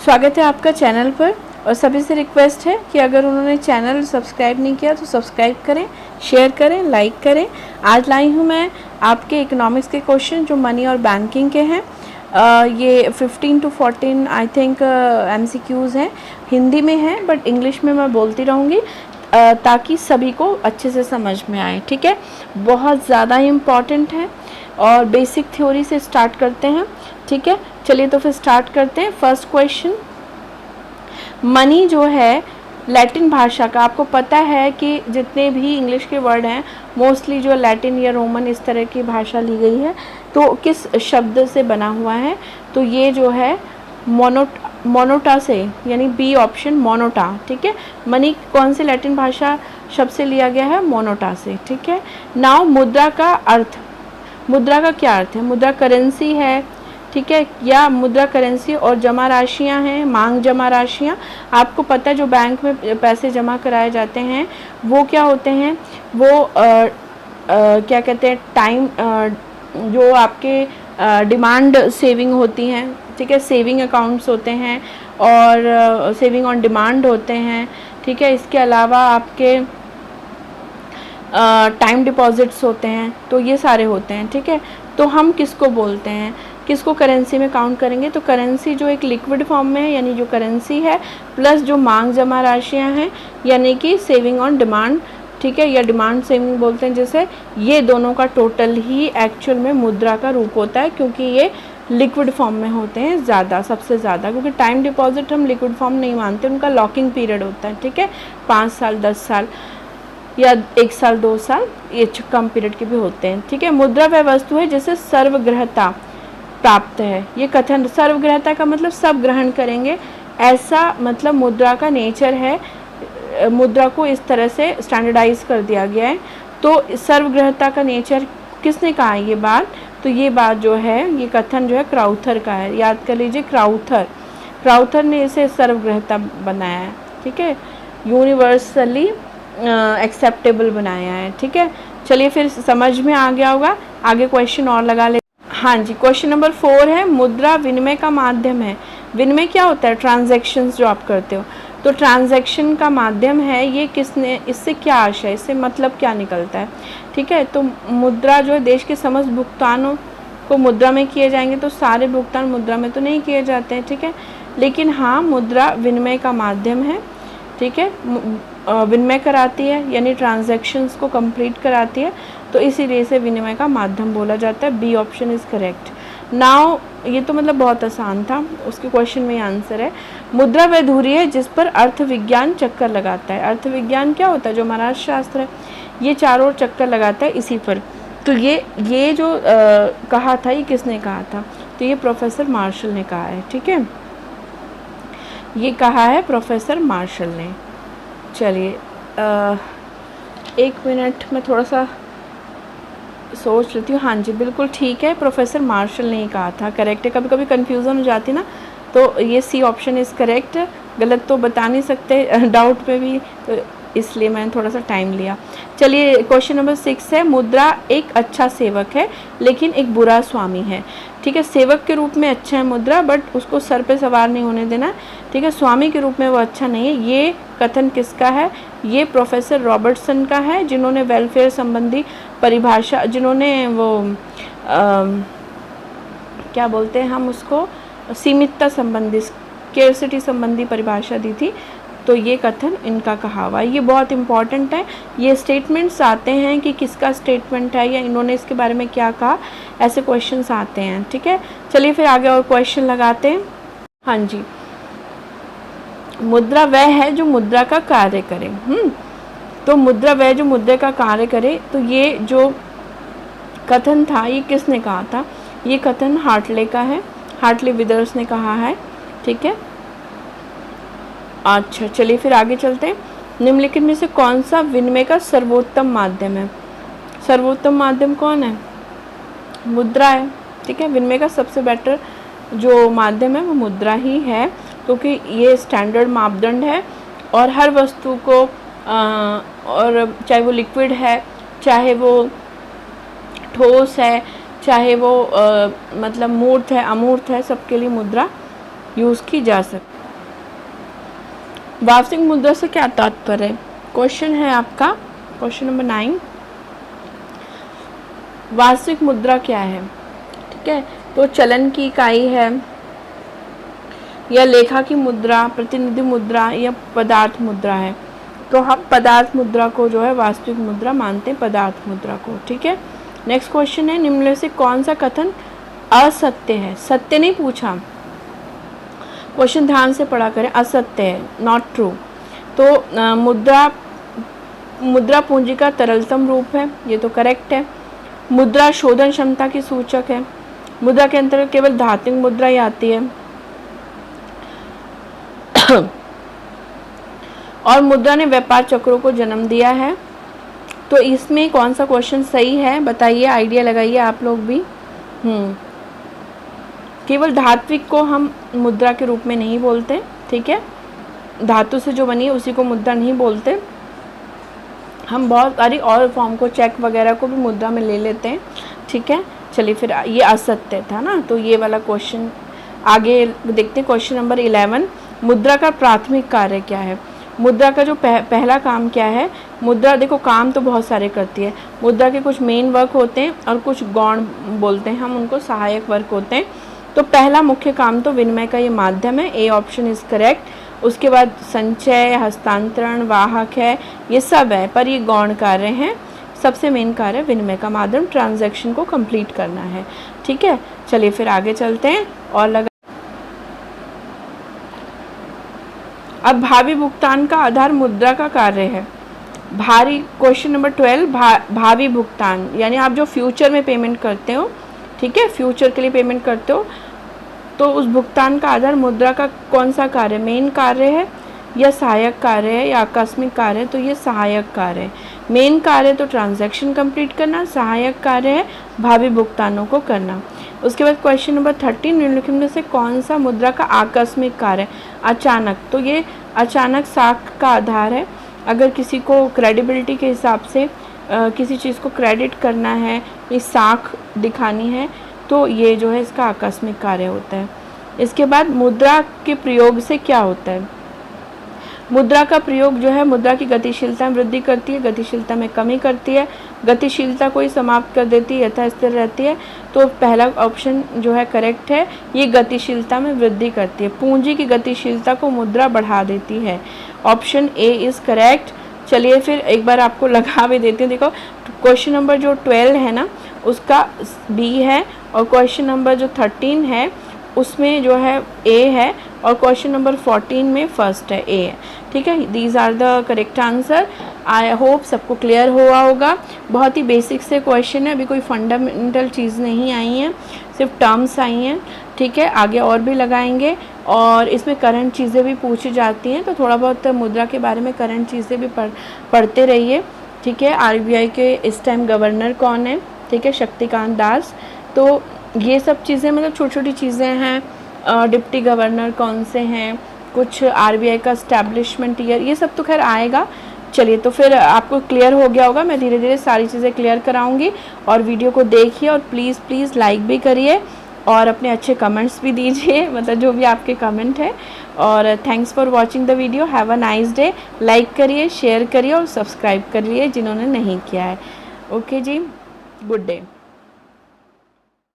स्वागत है आपका चैनल पर। और सभी से रिक्वेस्ट है कि अगर उन्होंने चैनल सब्सक्राइब नहीं किया तो सब्सक्राइब करें, शेयर करें, लाइक करें। आज लाई हूँ मैं आपके इकोनॉमिक्स के क्वेश्चन जो मनी और बैंकिंग के हैं। ये 15 to 14 आई थिंक MCQs हैं, हिंदी में हैं बट इंग्लिश में मैं बोलती रहूँगी ताकि सभी को अच्छे से समझ में आए। ठीक है, बहुत ज़्यादा इम्पॉर्टेंट है और बेसिक थ्योरी से स्टार्ट करते हैं। ठीक है, चलिए तो फिर स्टार्ट करते हैं। फर्स्ट क्वेश्चन, मनी जो है लैटिन भाषा का, आपको पता है कि जितने भी इंग्लिश के वर्ड हैं मोस्टली जो लैटिन या रोमन इस तरह की भाषा ली गई है, तो किस शब्द से बना हुआ है? तो ये जो है मोनोटा से, यानी बी ऑप्शन मोनोटा। ठीक है, मनी कौन से लैटिन भाषा शब्द से लिया गया है? मोनोटा से। ठीक है, नाउ मुद्रा का अर्थ, मुद्रा का क्या अर्थ है? मुद्रा करेंसी है, ठीक है, या मुद्रा करेंसी और जमा राशियां हैं, मांग जमा राशियां। आपको पता है जो बैंक में पैसे जमा कराए जाते हैं वो क्या होते हैं? वो क्या कहते हैं, टाइम जो आपके डिमांड सेविंग होती हैं। ठीक है, सेविंग अकाउंट्स होते हैं और सेविंग ऑन डिमांड होते हैं। ठीक है, इसके अलावा आपके टाइम डिपॉजिट्स होते हैं, तो ये सारे होते हैं। ठीक है, तो हम किसको बोलते हैं, किसको करेंसी में काउंट करेंगे? तो करेंसी जो एक लिक्विड फॉर्म में है, यानी जो करेंसी है, प्लस जो मांग जमा राशियां हैं यानी कि सेविंग ऑन डिमांड, ठीक है, या डिमांड सेविंग बोलते हैं जैसे, ये दोनों का टोटल ही एक्चुअल में मुद्रा का रूप होता है, क्योंकि ये लिक्विड फॉर्म में होते हैं ज़्यादा, सबसे ज़्यादा। क्योंकि टाइम डिपॉजिट हम लिक्विड फॉर्म नहीं मानते, उनका लॉकिंग पीरियड होता है। ठीक है, 5 साल, 10 साल या 1 साल, 2 साल, ये कम पीरियड के भी होते हैं। ठीक है, मुद्रा वह वस्तु है जिसे सर्वग्रहता प्राप्त है। ये कथन, सर्वग्रहता का मतलब सब ग्रहण करेंगे, ऐसा मतलब मुद्रा का नेचर है। मुद्रा को इस तरह से स्टैंडर्डाइज कर दिया गया है। तो सर्वग्रहता का नेचर किसने कहा है ये बात? तो ये बात जो है, ये कथन जो है क्राउथर का है। याद कर लीजिए, क्राउथर ने इसे सर्वग्रहता बनाया है। ठीक है, यूनिवर्सली एक्सेप्टेबल बनाया है। ठीक है, चलिए फिर समझ में आ गया होगा। आगे क्वेश्चन और लगा ले। हाँ जी, क्वेश्चन नंबर 4 है, मुद्रा विनिमय का माध्यम है। विनिमय क्या होता है? ट्रांजैक्शंस जो आप करते हो, तो ट्रांजैक्शन का माध्यम है ये। किसने, इससे क्या आशय, इससे मतलब क्या निकलता है? ठीक है, तो मुद्रा जो है देश के समस्त भुगतानों को मुद्रा में किए जाएंगे, तो सारे भुगतान मुद्रा में तो नहीं किए जाते हैं। ठीक है, लेकिन हाँ, मुद्रा विनिमय का माध्यम है। ठीक है, विनिमय कराती है, यानी ट्रांजैक्शंस को कंप्लीट कराती है, तो इसीलिए इसे विनिमय का माध्यम बोला जाता है। B option is correct. Now ये तो मतलब बहुत आसान था, उसके क्वेश्चन में आंसर है, मुद्रा वह धुरी है जिस पर अर्थविज्ञान चक्कर लगाता है। अर्थविज्ञान क्या होता है? जो हमारा शास्त्र है, ये चारों ओर चक्कर लगाता है इसी पर। तो ये जो कहा था, ये किसने कहा था? तो ये प्रोफेसर मार्शल ने कहा है। ठीक है, ये कहा है प्रोफेसर मार्शल ने। चलिए 1 मिनट में थोड़ा सा सोच लेती हूँ। हाँ जी, बिल्कुल ठीक है, प्रोफेसर मार्शल ने ही कहा था, करेक्ट है। कभी कभी कन्फ्यूज़न हो जाती ना, तो ये सी ऑप्शन इज़ करेक्ट। गलत तो बता नहीं सकते डाउट पे भी, तो इसलिए मैंने थोड़ा सा टाइम लिया। चलिए क्वेश्चन नंबर 6 है, मुद्रा एक अच्छा सेवक है लेकिन एक बुरा स्वामी है। ठीक है, सेवक के रूप में अच्छा है मुद्रा, बट उसको सर पे सवार नहीं होने देना। ठीक है, स्वामी के रूप में वो अच्छा नहीं है। ये कथन किसका है? ये प्रोफेसर रॉबर्टसन का है, जिन्होंने वेलफेयर संबंधी परिभाषा, जिन्होंने वो क्या बोलते हैं हम उसको, सीमितता संबंधी, स्केर्सिटी संबंधी परिभाषा दी थी। तो ये कथन इनका कहा हुआ है, ये बहुत इंपॉर्टेंट है। ये स्टेटमेंट्स आते हैं कि किसका स्टेटमेंट है या इन्होंने इसके बारे में क्या कहा, ऐसे क्वेश्चंस आते हैं। ठीक है, चलिए फिर आगे और क्वेश्चन लगाते हैं। हाँ जी, मुद्रा वह है जो मुद्रा का कार्य करे। तो मुद्रा वह जो मुद्रा का कार्य करे, तो ये जो कथन था ये किसने कहा था? ये कथन हार्टले का है, हार्टले विदर्स ने कहा है। ठीक है, अच्छा चलिए फिर आगे चलते हैं। निम्नलिखित में से कौन सा विनिमय का सर्वोत्तम माध्यम है? सर्वोत्तम माध्यम कौन है? मुद्रा है। ठीक है, विनिमय का सबसे बेटर जो माध्यम है वो मुद्रा ही है, क्योंकि ये स्टैंडर्ड मापदंड है और हर वस्तु को और चाहे वो लिक्विड है, चाहे वो ठोस है, चाहे वो मतलब मूर्त है, अमूर्त है, सबके लिए मुद्रा यूज़ की जा सकती। वास्तविक मुद्रा से क्या तात्पर्य है? क्वेश्चन है आपका क्वेश्चन नंबर 9, वास्तविक मुद्रा क्या है? ठीक है, तो चलन की इकाई है या लेखा की मुद्रा, प्रतिनिधि मुद्रा या पदार्थ मुद्रा है। तो हम पदार्थ मुद्रा को जो है वास्तविक मुद्रा मानते हैं, पदार्थ मुद्रा को। ठीक है, नेक्स्ट क्वेश्चन है, निम्न में से कौन सा कथन असत्य है? सत्य नहीं पूछा, क्वेश्चन ध्यान से पढ़ा करें। असत्य है, नॉट ट्रू। तो मुद्रा पूंजी का तरलतम रूप है, ये तो करेक्ट है। मुद्रा शोधन क्षमता की सूचक है। मुद्रा के अंतर्गत केवल धात्विक मुद्रा ही आती है। और मुद्रा ने व्यापार चक्रों को जन्म दिया है। तो इसमें कौन सा क्वेश्चन सही है बताइए, आइडिया लगाइए आप लोग भी। केवल धात्विक को हम मुद्रा के रूप में नहीं बोलते, ठीक है, धातु से जो बनी है उसी को मुद्रा नहीं बोलते। हम बहुत सारी और फॉर्म को, चेक वगैरह को भी मुद्रा में ले लेते हैं। ठीक है, चलिए फिर ये असत्य था ना, तो ये वाला क्वेश्चन आगे देखते हैं। क्वेश्चन नंबर 11, मुद्रा का प्राथमिक कार्य क्या है? मुद्रा का जो पहला काम क्या है? मुद्रा देखो काम तो बहुत सारे करती है। मुद्रा के कुछ मेन वर्क होते हैं और कुछ गौण बोलते हैं हम उनको, सहायक वर्क होते हैं। तो पहला मुख्य काम तो विनिमय का ये माध्यम है, ए ऑप्शन इज करेक्ट। उसके बाद संचय, हस्तांतरण, वाहक है, ये सब है, पर ये गौण कार्य हैं। सबसे मेन कार्य विनिमय का माध्यम, ट्रांजैक्शन को कंप्लीट करना है। ठीक है, चलिए फिर आगे चलते हैं और लगा। अब भावी भुगतान का आधार मुद्रा का कार्य है। क्वेश्चन नंबर 12, भावी भुगतान यानी आप जो फ्यूचर में पेमेंट करते हो, ठीक है, फ्यूचर के लिए पेमेंट करते हो, तो उस भुगतान का आधार मुद्रा का कौन सा कार्य, मेन कार्य है या सहायक कार्य है या आकस्मिक कार्य है? तो ये सहायक कार्य है। मेन कार्य तो ट्रांजैक्शन कंप्लीट करना, सहायक कार्य है भावी भुगतानों को करना। उसके बाद क्वेश्चन नंबर 13, निम्नलिखित में से कौन सा मुद्रा का आकस्मिक कार्य है? अचानक, तो ये अचानक साख का आधार है। अगर किसी को क्रेडिबिलिटी के हिसाब से किसी चीज़ को क्रेडिट करना है, ये साख दिखानी है, तो ये जो है इसका आकस्मिक कार्य होता है। इसके बाद मुद्रा के प्रयोग से क्या होता है? मुद्रा का प्रयोग जो है मुद्रा की गतिशीलता में वृद्धि करती है, गतिशीलता में कमी करती है, गतिशीलता को ही समाप्त कर देती है, यथास्थिर रहती है। तो पहला ऑप्शन जो है करेक्ट है, ये गतिशीलता में वृद्धि करती है। पूंजी की गतिशीलता को मुद्रा बढ़ा देती है, ऑप्शन ए इज़ करेक्ट। चलिए फिर एक बार आपको लगा भी देती हूँ। देखो क्वेश्चन नंबर जो 12 है ना, उसका बी है, और क्वेश्चन नंबर जो 13 है उसमें जो है ए है, और क्वेश्चन नंबर 14 में फर्स्ट है, ए है। ठीक है, these are the correct answer. I hope सबको क्लियर हुआ होगा। बहुत ही बेसिक से क्वेश्चन है, अभी कोई फंडामेंटल चीज़ नहीं आई है, सिर्फ टर्म्स आई हैं। ठीक है, आगे और भी लगाएंगे, और इसमें करंट चीज़ें भी पूछी जाती हैं, तो थोड़ा बहुत मुद्रा के बारे में करंट चीज़ें भी पढ़ते रहिए। ठीक है, आरबीआई के इस टाइम गवर्नर कौन है? ठीक है, शक्तिकांत दास। तो ये सब चीज़ें मतलब छोटी छोटी चीज़ें हैं। डिप्टी गवर्नर कौन से हैं, कुछ आरबीआई का एस्टैब्लिशमेंट ईयर, ये सब तो खैर आएगा। चलिए, तो फिर आपको क्लियर हो गया होगा। मैं धीरे धीरे सारी चीज़ें क्लियर कराऊंगी, और वीडियो को देखिए, और प्लीज़ लाइक भी करिए, और अपने अच्छे कमेंट्स भी दीजिए, मतलब जो भी आपके कमेंट है। और thanks for watching the video. Have a nice day. Like करिए, शेयर करिए और सब्सक्राइब करिए जिन्होंने नहीं किया है। ओके जी, गुड डे।